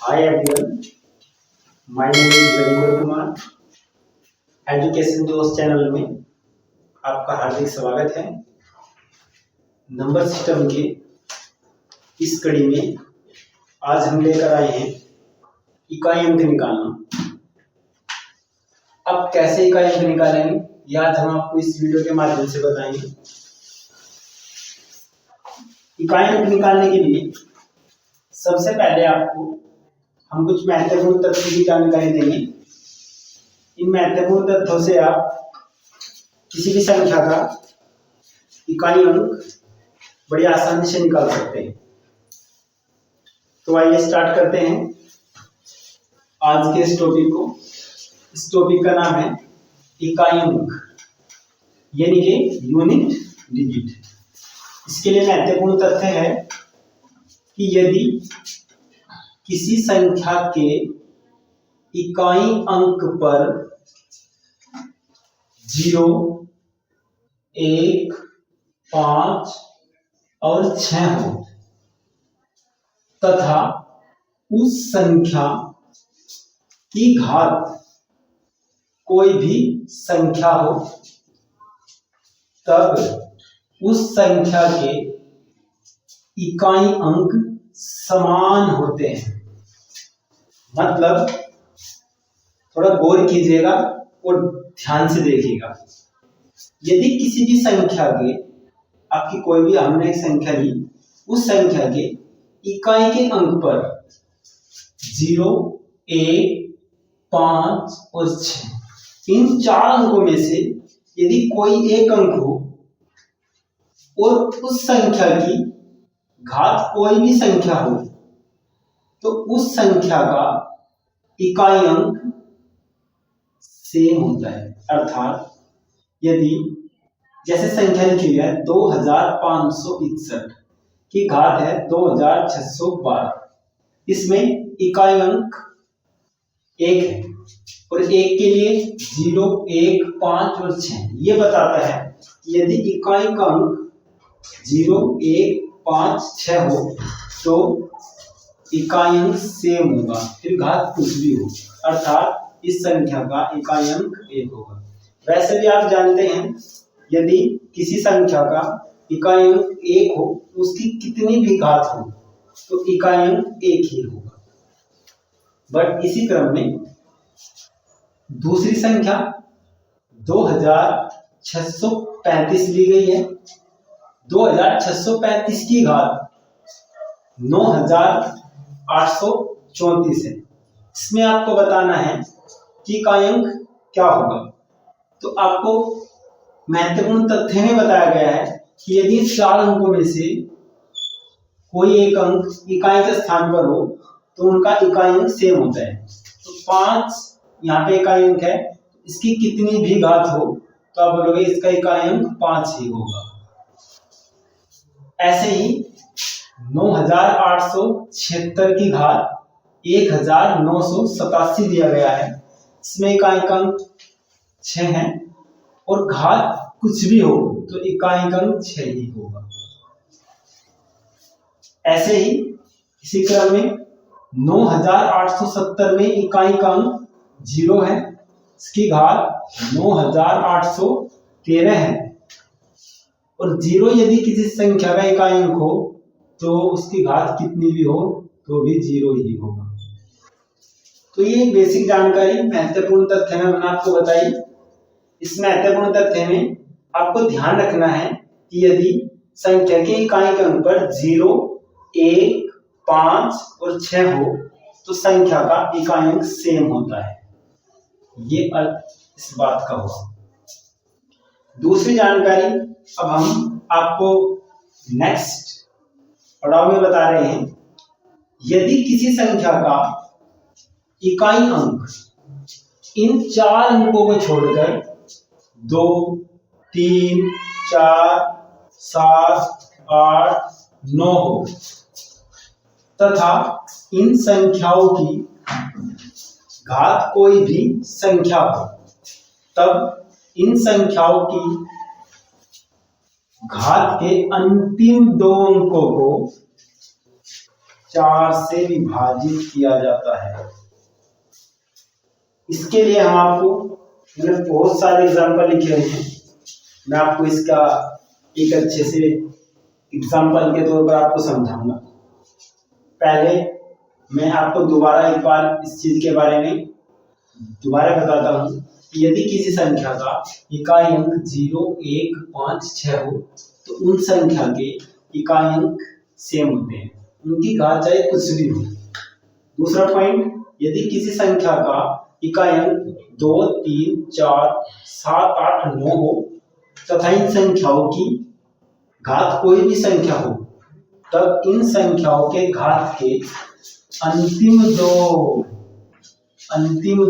Hi everyone, my name is Ravindra Kumar. Education दोस्त channel में आपका हार्दिक स्वागत है। नंबर सिस्टम के इस कड़ी में आज हम लेकर आए हैं इकाई अंक निकालना। अब कैसे इकाई अंक निकालेंगे ये आज हम आपको इस वीडियो के माध्यम से बताएंगे। इकाई अंक निकालने के लिए सबसे पहले आपको हम कुछ महत्वपूर्ण तथ्यों की जानकारी देंगे। इन महत्वपूर्ण तथ्यों से आप किसी भी संख्या का इकाई अंक बड़ी आसानी से निकाल सकते हैं। तो आइए स्टार्ट करते हैं आज के इस टॉपिक को। इस टॉपिक का नाम है इकाई अंक, यानी कि यूनिट डिजिट। इसके लिए महत्वपूर्ण तथ्य है कि यदि किसी संख्या के इकाई अंक पर 0, 1, 5 और 6 हो तथा उस संख्या की घात कोई भी संख्या हो, तब उस संख्या के इकाई अंक समान होते हैं। मतलब थोड़ा गौर कीजिएगा और ध्यान से देखिएगा। यदि किसी भी संख्या के आपकी कोई भी हमने एक संख्या ली, उस संख्या के इकाई के अंक पर 0, 1, 5 और 6 इन 4 अंकों में से यदि कोई एक अंक हो और उस संख्या की घात कोई भी संख्या हो, तो उस संख्या का इकाई अंक सेम होता है। अर्थात यदि जैसे संख्या लिखी है 2561 की घात है 2612, इसमें इकाई अंक 1 है और 1 के लिए 0, 1, 5 और 6 ये बताता है यदि इकाई का अंक 0, 1, 5, 6 हो तो इकाई अंक सेम होगा, फिर घात कुछ भी हो, अर्थात इस संख्या का इकाई अंक 1 होगा। वैसे भी आप जानते हैं यदि किसी संख्या का इकाई अंक 1 हो, उसकी कितनी भी घात हो तो इकाई अंक 1 ही होगा। बट इसी क्रम में दूसरी संख्या 2635 ली गई है। 2635 की घात 9834 है। इसमें आपको बताना है कि इकाई अंक क्या होगा। तो आपको महत्वपूर्ण तथ्य में बताया गया है कि यदि 4 अंकों में से कोई एक अंक इकाई के स्थान पर हो तो उनका इकाई अंक सेम होता है। तो 5 यहाँ पे इकाई अंक है, इसकी कितनी भी घात हो तो आप बोलोगे इसका इकाई अंक 5 ही होगा। ऐसे ही 9876 की घात 1987 दिया गया है, इसमें इकाई अंक 6 है और घात कुछ भी हो तो इकाई अंक 6 ही होगा। ऐसे ही इसी क्रम में 9870 में इकाई अंक 0 है, इसकी घात 9813 है और 0 यदि किसी संख्या का इकाई अंक हो तो उसकी घात कितनी भी हो तो भी 0 ही होगा। तो ये बेसिक जानकारी महत्वपूर्ण तथ्य में मैंने आपको बताई। इस महत्वपूर्ण तथ्य में आपको ध्यान रखना है कि यदि संख्या के इकाई के अंक पर 0, 1, 5 और 6 हो तो संख्या का इकाई अंक सेम होता है। ये अर्थ इस बात का हुआ। दूसरी जानकारी अब हम आपको नेक्स्ट पड़ाव में बता रहे हैं। यदि किसी संख्या का इकाई अंक इन 4 अंकों को छोड़कर 2, 3, 4, 7, 8, 9 हो तथा इन संख्याओं की घात कोई भी संख्या हो, तब इन संख्याओं की घात के अंतिम 2 अंकों को 4 से विभाजित किया जाता है। इसके लिए हम आपको मैंने बहुत सारे एग्जाम्पल लिखे हैं, मैं आपको इसका एक अच्छे से एग्जाम्पल के तौर पर आपको समझाऊंगा। पहले मैं आपको दोबारा एक बार इस चीज के बारे में दोबारा बताता हूँ कि यदि किसी संख्या का इकाई अंक 0, 1, 5, 6 हो तो उन संख्या के इकाई अंक सेम होते हैं, उनकी घात चाहे कुछ भी हो। दूसरा पॉइंट, यदि किसी संख्या का इकाई अंक 2, 3, 4, 7, 8, 9 हो तथा इन संख्याओं की घात कोई भी संख्या हो, तब इन संख्याओं के घात के अंतिम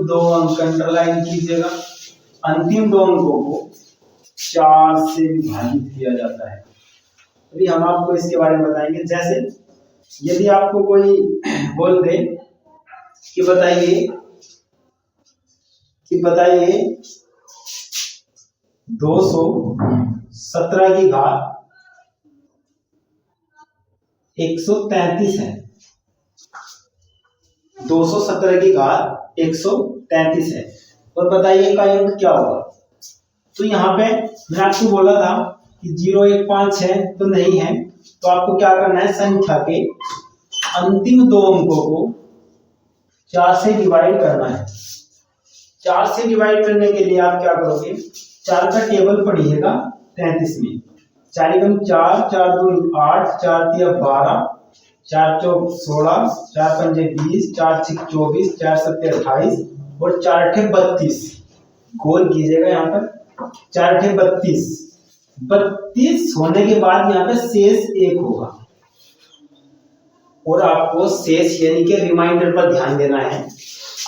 दो अंक अंडरलाइन कीजिएगा, अंतिम दो अंकों को 4 से विभाजित किया जाता है। अभी हम आपको इसके बारे में बताएंगे। जैसे यदि आपको कोई बोल दे कि बताइए 217 की घात 133 है, 217 की घात 133 है, और बताइए का अंक क्या होगा। तो यहाँ पे मैं आपको बोला था कि 0, 1, 5 है तो नहीं है, तो आपको क्या करना है, संख्या के अंतिम दो अंकों को 4 से डिवाइड करना है। 4 से डिवाइड करने के लिए आप क्या करोगे, 4 का टेबल पढ़िएगा 33 में। 4 एकम 4, 4 दूनी 8, 4 तिया 12, 4 चौक 16, 4 पंजे 20, 4 छिक 24, 4 सत्ते 28 और 4 अठे 32। गोल कीजिएगा यहाँ पर, 4 अठे 32। 32 होने के बाद यहाँ पे शेष 1 होगा, और आपको शेष यानी कि रिमाइंडर पर ध्यान देना है।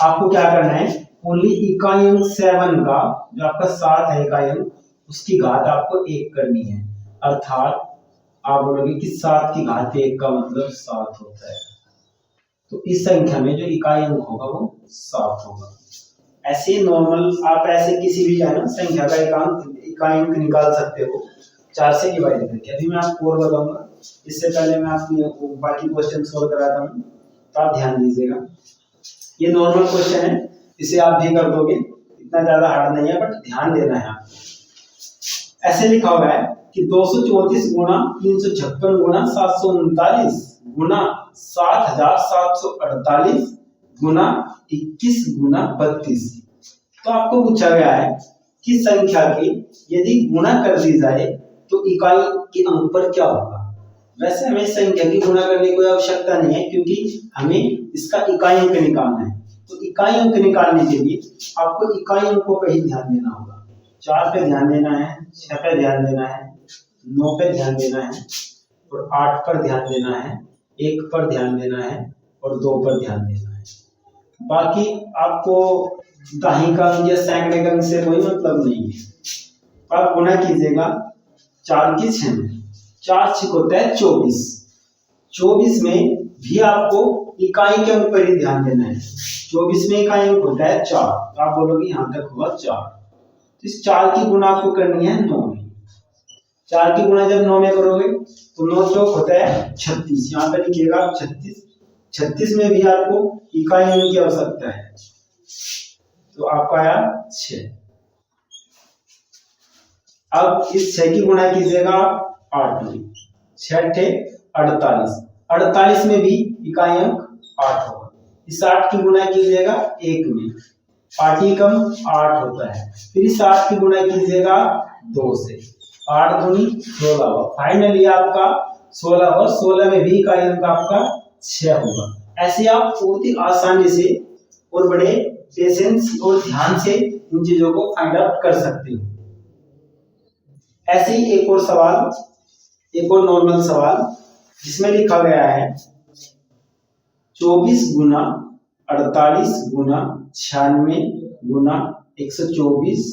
आपको क्या करना है, ओनली इकाई अंक 7 का जो आपका 7 है इकाई अंक, उसकी घात आपको 1 करनी है। अर्थात आप बोलोगे कि 7 की घात 1 का मतलब 7 होता है, तो इस संख्या में जो इकाई अंक होगा वो 7 होगा। ऐसे नॉर्मल आप ऐसे किसी भी ना संख्या का इकाई अंक निकाल सकते हो 4 से डिवाइड करके। अभी मैं आपको और बताऊंगा, इससे पहले मैं आपको बाकी क्वेश्चन सोल्व कराता हूँ, तो आप ध्यान दीजिएगा। ये नॉर्मल क्वेश्चन है, इसे आप भी कर दोगे, इतना ज्यादा हार्ड नहीं है, बट ध्यान देना है आपको। ऐसे लिखा हुआ है कि 234 गुणा 356 गुणा 739 गुणा 7748 गुणा 21 गुणा 32। तो आपको पूछा गया है कि संख्या की यदि गुणा कर दी जाए तो इकाई के अंक पर क्या होगा। वैसे हमें संख्या की गुणा करने की कोई आवश्यकता नहीं है, क्योंकि हमें इसका इकाई अंक निकालना है। तो इकाई अंक निकालने के लिए आपको इकाई अंकों पर ही ध्यान देना होगा। 4 पे ध्यान देना है, 6 पे ध्यान देना है, 9 पे ध्यान देना है, और 8 पर ध्यान देना है, 1 पर ध्यान देना है, और 2 पर ध्यान देना है। बाकी आपको दाहिने का अंक या सैकड़े का अंक से कोई मतलब नहीं है। आप गुणा कीजिएगा 4 की 6 में, 4 6 होता है 24। 24 में भी आपको इकाई के अंक पर ही ध्यान देना है। 24 में इकाई अंक होता है 4, तो आप बोलोगे यहां तक हुआ 4। तो इस 4 की गुणा आपको करनी है 9 में। 4 की गुणा जब 9 में करोगे तो 9 चौक होता है 36, यहाँ पे लिखिएगा आप 36। 36 में भी आपको इकाई अंक की आवश्यकता है, तो आपका आया 6। अब इस 6 की गुणा कीजिएगा 8 में, 6 × 48, 48 में भी इकाई अंक 8 होगा। इस 8 की गुणा कीजिएगा 1 में, 8 एकम 8 होता है। फिर इस 8 की गुणा कीजिएगा 2 से, 8 दूनी 16। फाइनली आपका 16 और 16 में भी इकाई अंक आपका 6 होगा। ऐसे आप बहुत ही आसानी से और बड़े पेशेंस और ध्यान से इन चीजों को फाइंड आउट कर सकते हो। ऐसे ही एक और सवाल, एक और नॉर्मल सवाल जिसमें लिखा गया है 24 गुना 48 गुना 96 गुना 124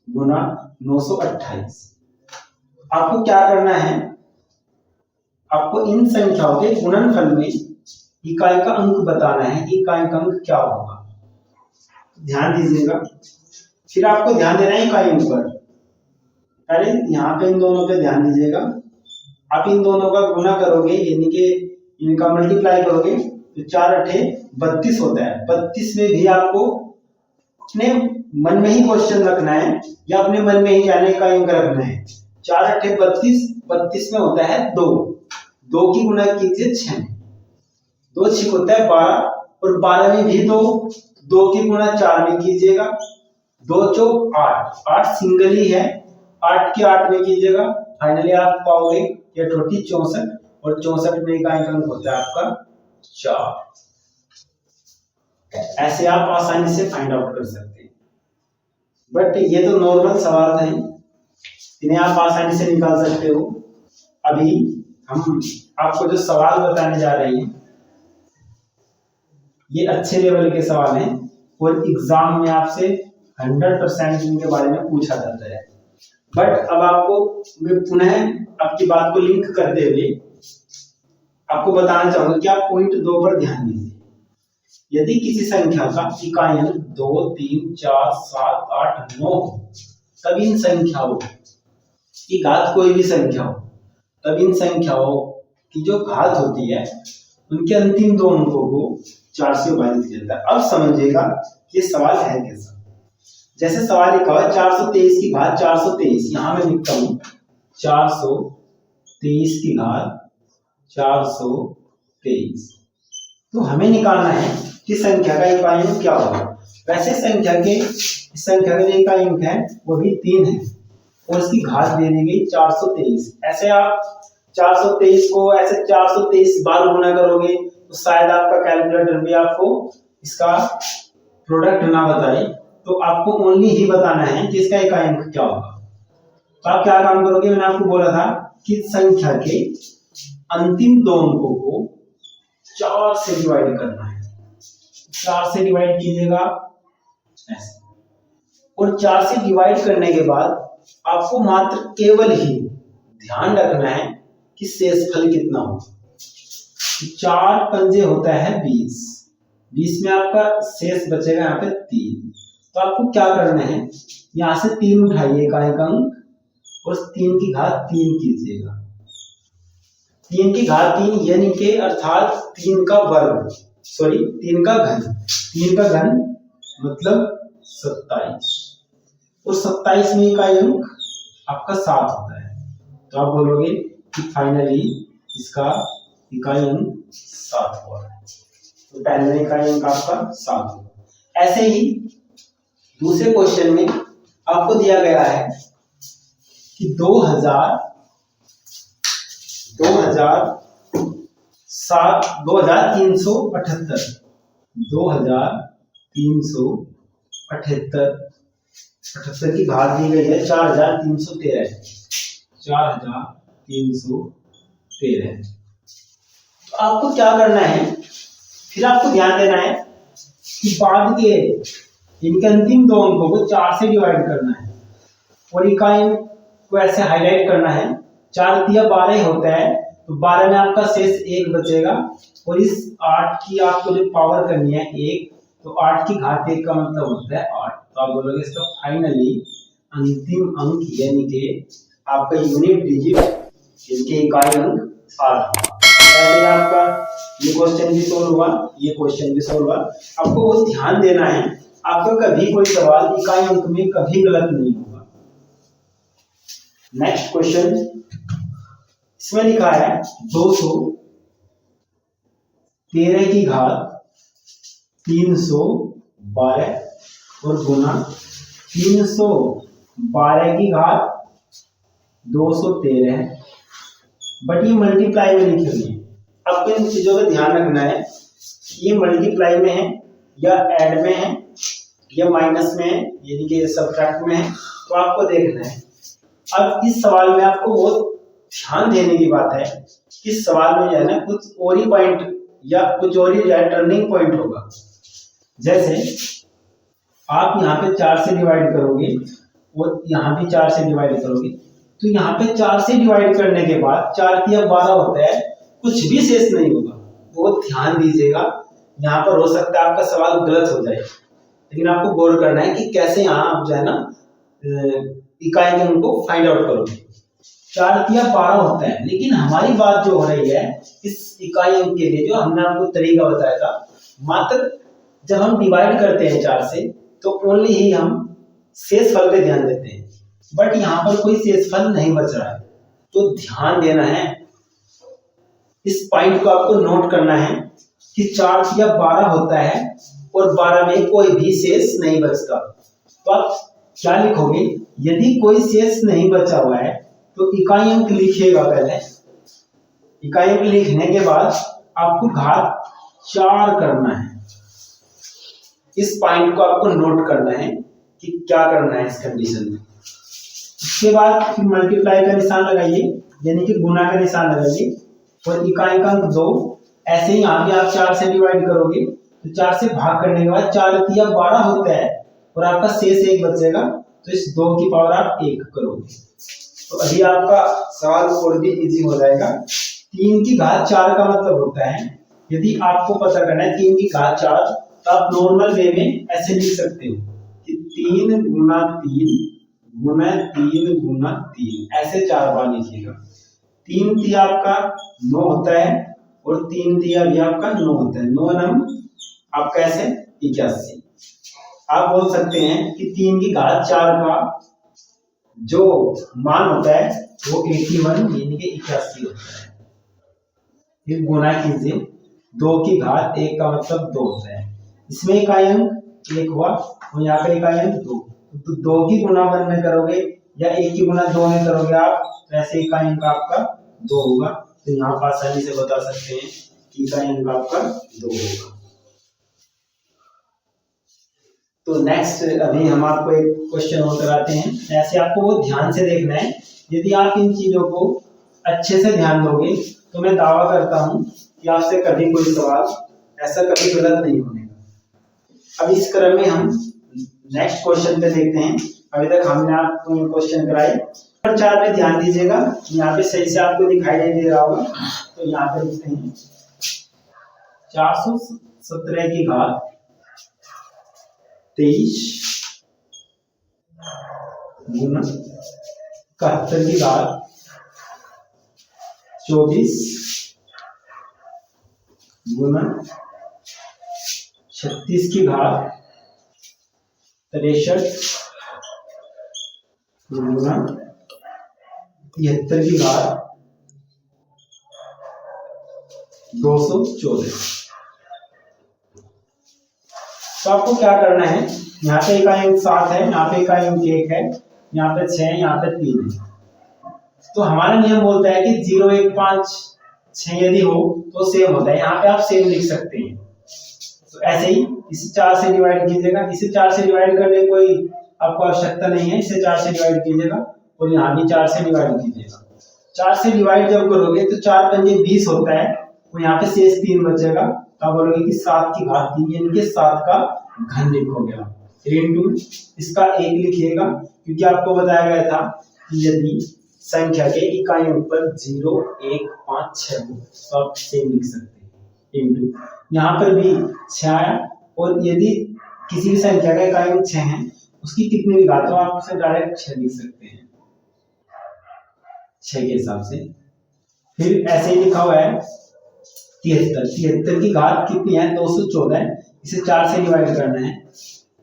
गुना 928। आपको क्या करना है, आपको इन संख्याओं के गुणनफल में इकाई का अंक बताना है कि इकाई का अंक क्या होगा। ध्यान दीजिएगा, फिर आपको ध्यान देना है इकाई अंक पर। पहले यहाँ पे इन दोनों पे ध्यान दीजिएगा। आप इन दोनों का गुना करोगे, यानी कि इनका मल्टीप्लाई करोगे तो 4 अठे 32 होता है। 32 में भी आपको अपने मन में ही क्वेश्चन रखना है या अपने मन में ही जाने का अंक रखना है। 4 अठे 32, 32 में होता है 2, 2 की गुणा कीजिए 6, 2 6 होता है 12, और 12 में भी 2, 2 की गुणा 4 में कीजिएगा, 2 चौक 8, 8 सिंगल ही है, 8 के 8 में कीजिएगा, फाइनली आप पाओगे ये 64, और 64 में का अंक होता है आपका 4। ऐसे आप आसानी से फाइंड आउट कर सकते हैं। बट ये तो नॉर्मल सवाल है, इन्हें आप आसानी से निकाल सकते हो। अभी हम आपको जो सवाल बताने जा रहे हैं ये अच्छे लेवल के सवाल हैं, और एग्जाम में आपसे 100% इनके बारे में पूछा जाता है। बट अब आपको मैं पुनः आपकी बात को लिंक करते हुए आपको बताना चाहूंगा कि आप पॉइंट 2 पर ध्यान दीजिए। यदि किसी संख्या का इकाई अंक 2, 3, 4, 7, 8, 9 तब इन संख्याओं की घात कोई भी संख्या हो, तब इन संख्याओं की जो घात होती है उनके अंतिम 2 अंकों को 4 से विभाजित किया जाता है। अब समझिएगा कि सवाल है कैसा। जैसे सवाल लिखा हुआ 423 की घात 423, यहां मैं लिखता हूं 423 की घात 423। तो हमें निकालना है कि संख्या का इकाई अंक क्या होगा। वैसे संख्या का जो इकाई अंक है वो भी 3 है, और इसकी घात दे दी गई 423। ऐसे आप 423 को ऐसे 423 बार गुणा करोगे तो शायद आपका कैलकुलेटर भी आपको इसका प्रोडक्ट ना बताए, तो आपको ओनली ही बताना है कि इसका इकाई अंक क्या होगा। तो आप क्या काम करोगे, मैंने आपको बोला था कि संख्या के अंतिम 2 अंकों को 4 से डिवाइड करना है। 4 से डिवाइड कीजिएगा ऐसे, और 4 से डिवाइड करने के बाद आपको मात्र केवल ही ध्यान रखना है कि शेषफल कितना हो। 4 पंजे होता है 20, 20 में आपका शेष बचेगा यहाँ पे 3। तो आपको क्या करना है, यहां से 3 उठाइएगा एक अंक, और 3 की घात 3 कीजिएगा। 3 की घात 3 यानी कि अर्थात 3 का वर्ग, सॉरी 3 का घन, 3 का घन मतलब 27, और 27 में इकाई अंक आपका 7 होता है। तो आप बोलोगे कि फाइनली इसका इकाई अंक 7 हुआ। तो पहले इकाई अंक आपका 7 हुआ। ऐसे ही दूसरे क्वेश्चन में आपको दिया गया है कि 2378 की घात दी गई है 4313, 4313। तो आपको क्या करना है, फिर आपको ध्यान देना है कि बाद के इनके अंतिम 2 अंकों को 4 से डिवाइड करना है, और इकाई को ऐसे हाईलाइट करना है। 4 दिया 12 होता है, तो 12 में आपका शेष 1 बचेगा, और इस 8 की आपको जो पावर करनी है 1, तो 8 की घात 1 का मतलब होता है 8। तो आप बोलोगे इसका फाइनली अंतिम अंक यानी कि आपका यूनिट डिजिट इनके इकाई अंक 8 होगा। पहले आपका ये क्वेश्चन भी सोल्व हुआ, ये क्वेश्चन भी सोल्व हुआ। आपको वो ध्यान देना है, आपका कभी कोई सवाल इकाई अंक में कभी गलत नहीं होगा। नेक्स्ट क्वेश्चन, इसमें लिखा है 213 की घात 312 और गुना 312 की घात 213 है, बट ये मल्टीप्लाई में लिखी हुई है। आपको इन चीजों का ध्यान रखना है, ये मल्टीप्लाई में है या ऐड में है या माइनस में है, यानी कि सब्ट्रैक्ट में है। तो आपको देखना है। अब इस सवाल में आपको बहुत ध्यान देने की बात है कि इस सवाल में जो है ना कुछ और ही पॉइंट या कुछ और ही टर्निंग पॉइंट होगा। जैसे आप यहाँ पे 4 से डिवाइड करोगे और यहाँ भी 4 से डिवाइड करोगे, तो यहाँ पे 4 से डिवाइड करने के बाद 4 की 12 होता है, कुछ भी शेष नहीं होगा। बहुत ध्यान दीजिएगा, यहाँ पर हो सकता है आपका सवाल गलत हो जाए, लेकिन आपको गौर करना है कि कैसे यहाँ आप जो है ना इकाई अंक को फाइंड आउट करोगे। 4 तिया 12 होता है, लेकिन हमारी बात जो हो रही है इस इकाई अंक के लिए, जो हमने आपको तरीका बताया था, मात्र जब हम डिवाइड करते हैं 4 से तो ओनली ही हम शेष फल पे ध्यान देते हैं, बट यहाँ पर कोई शेष फल नहीं बच रहा है। तो ध्यान देना है, इस पॉइंट को आपको नोट करना है कि 4 तिया 12 होता है और 12 में कोई भी शेष नहीं बचता। तो आप क्या लिखोगे, यदि कोई शेष नहीं बचा हुआ है तो इकाई अंक लिखिएगा। पहले इकाई अंक लिखने के बाद आपको घात 4 करना है। इस पॉइंट को आपको नोट करना है कि क्या करना है इस कंडीशन में। उसके बाद फिर मल्टीप्लाई का निशान लगाइए, यानी कि गुना का निशान लगाइए, और इकाई अंक 2। ऐसे ही यहाँ भी आप 4 से डिवाइड करोगे तो 4 से भाग करने के बाद 4 तिया 12 होता है और आपका शेष 1 बचेगा, तो इस 2 की पावर आप 1 करोगे। तो अभी आपका सवाल और भी इजी हो जाएगा। 3 की घात 4 का मतलब होता है, यदि आपको पता करना है 3 की घात 4, तो आप नॉर्मल वे में ऐसे लिख सकते हो कि 3 गुना 3 गुना 3 गुना 3, ऐसे 4 बार लिखिएगा। 3 तिया आपका 9 होता है और 3 तिया भी आपका 9 होता है। 9 नम आपका ऐसे 81। आप बोल सकते हैं कि 3 की घात 4 का जो मान होता है वो 81 यानी कि 81 होता है। फिर गुना कीजिए, 2 की घात 1 का मतलब 2 होता है। इसमें इकाई अंक 1 हुआ और यहाँ पे इकाई अंक 2। तो 2 की गुना 1 में करोगे या 1 की गुना 2 में करोगे आप, तो ऐसे इकाई अंक आपका 2 होगा। तो यहाँ पर आसानी से बता सकते हैं कि इकाई अंक आपका 2 होगा। तो नेक्स्ट अभी हम आपको एक क्वेश्चन और कराते हैं। ऐसे आपको वो ध्यान से देखना है। यदि आप इन चीजों को अच्छे से ध्यान दोगे तो मैं दावा करता हूं कि आपसे कभी कोई सवाल ऐसा कभी गलत नहीं होगा। अब इस क्रम में हम नेक्स्ट क्वेश्चन पे देखते हैं। अभी तक हमने आपको क्वेश्चन कराए, नंबर 4 पे ध्यान दीजिएगा। यहाँ पे सही से आपको दिखाई नहीं दे रहा होगा, तो यहाँ पे लिखते हैं 417 की घात 23 गुना 71 की घात 24 गुना 36 की घात 63 गुना 73 की घात 214। तो आपको क्या करना है, यहाँ पे इकाई अंक 7 है, यहाँ पे इकाई अंक 1 है, यहाँ पे 6 है, यहाँ पे 3 है। तो हमारा नियम बोलता है कि 0 1 5 6 यदि हो तो सेम होता है। यहाँ पे आप सेम लिख सकते हैं। तो ऐसे ही इसे 4 से डिवाइड कीजिएगा। इसे 4 से डिवाइड करने की कोई आपको आवश्यकता नहीं है, इसे 4 से डिवाइड कीजिएगा और यहाँ भी 4 से डिवाइड कीजिएगा। 4 से डिवाइड जब करोगे तो 4 पंजे 20 होता है, तो यहाँ पे शेष 3 बचेगा। तो आप बोलोगे कि 7 की घात 3 यानी कि 7 का घन लिखोगे आप। इंटू इसका 1 लिखिएगा, क्योंकि आपको बताया गया था कि यदि संख्या के इकाई पर 0 1 5 6 हो तो आप सेम लिख सकते हैं। इंटू यहाँ पर भी 6 आया, और यदि किसी भी संख्या का इकाई अंक 6 है, उसकी कितनी भी घात हो आप उसे डायरेक्ट 6 लिख सकते हैं 6 के हिसाब से। फिर ऐसे ही लिखा हुआ है 73 की घात कितनी है 214 है। इसे 4 से डिवाइड करना है।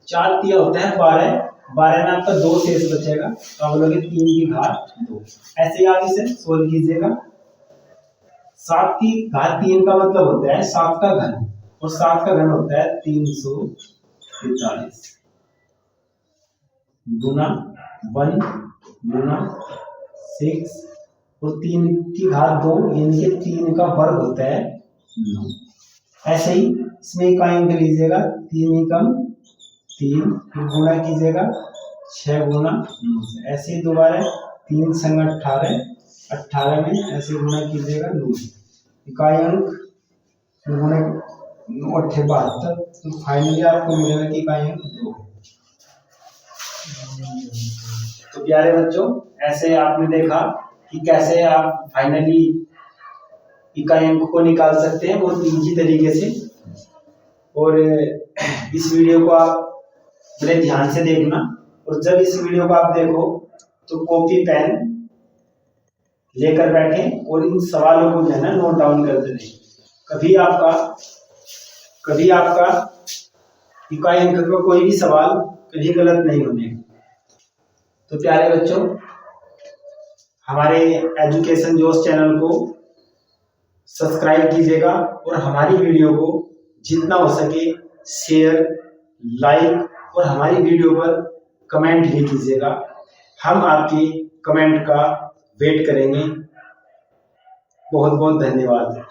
4 तिया होता है 12, 12 में आपका 2 शेष बचेगा, तो आप बोलोगे 3 की घात 2। ऐसे ही आप इसे सोल्व कीजिएगा। 7 की घात 3 का मतलब होता है 7 का घन, और 7 का घन होता है 343 गुना 1 गुना 6 और 3 की घात 2 यानी कि 3 का वर्ग होता है 9। ऐसे ही इसमें इकाई अंक लीजिएगा, 3 एकम 3, फिर गुना कीजिएगा 6 गुना 9 से। ऐसे ही दोबारा 3 संग 18, 18 में ऐसे गुना कीजिएगा 9। इकाई अंक गुना 9 8 72, तो फाइनली आपको मिलेगा कि इकाई अंक 2। तो प्यारे बच्चों, ऐसे आपने देखा कि कैसे आप फाइनली इकाई अंक को निकाल सकते हैं बहुत इजी तरीके से। और इस वीडियो को आप बड़े ध्यान से देखना, और जब इस वीडियो को आप देखो तो कॉपी पेन लेकर बैठें और इन सवालों को जो है ना नोट डाउन करते रहें। कभी आपका इकाई अंक का कोई भी सवाल कभी गलत नहीं होने। तो प्यारे बच्चों, हमारे एजुकेशन जोश चैनल को सब्सक्राइब कीजिएगा और हमारी वीडियो को जितना हो सके शेयर, लाइक और हमारी वीडियो पर कमेंट भी कीजिएगा। हम आपकी कमेंट का वेट करेंगे। बहुत बहुत धन्यवाद।